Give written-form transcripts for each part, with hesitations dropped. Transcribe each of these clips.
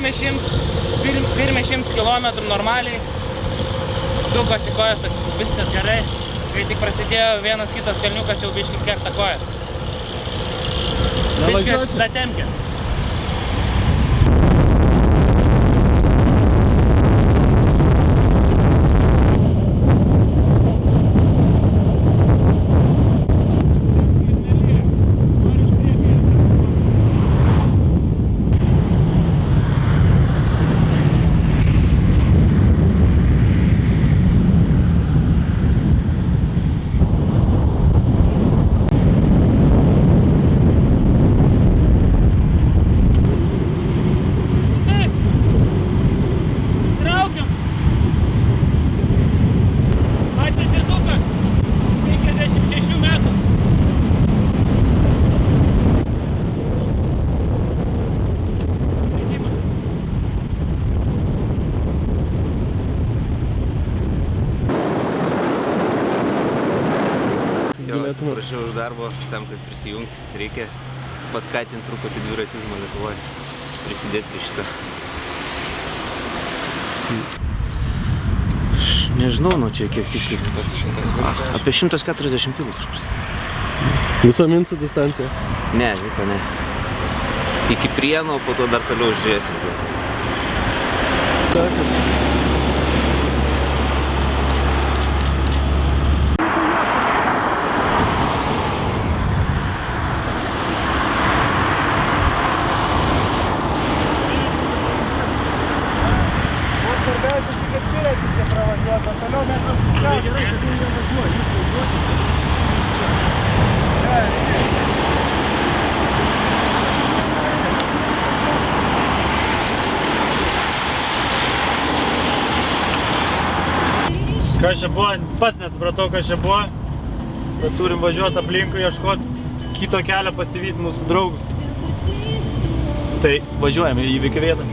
pirmi 100 kilometrų normaliai, sukosi kojas, viskas gerai, kai tik prasidėjo vienas kitas kalniukas, jau biškį kerta kojas. Biškį datemkė. Atsiprašiau už darbo, tam, kad prisijungti, reikia paskatinti truputį dviratizmą Lietuvoje, prisidėti prie šitą. Aš nežinau, nu čia kiek tiksliai. Apie 140 kilų kažkas. Visą Minsko distanciją? Ne, visą ne. Iki Prienų, po to dar toliau žiūrėsim. Kas čia buvo, pats nesupratau, kas čia buvo, bet turim važiuoti aplinkui, ieškoti kito kelio, pasivyti mūsų draugus. Tai važiuojame į įvykio vietą.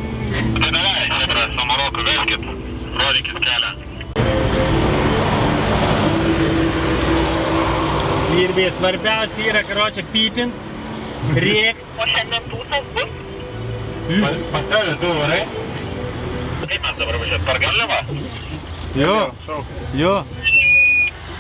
Tai davai, Hebra, su Maroku veskit, rodykit kelią. Ir svarbiausia yra, karočią, pypint, rėkt. O šiandien tūsas bus? Pastavė tu, varai? Kaip mes dabar važiuot, per Garliavą? Jo.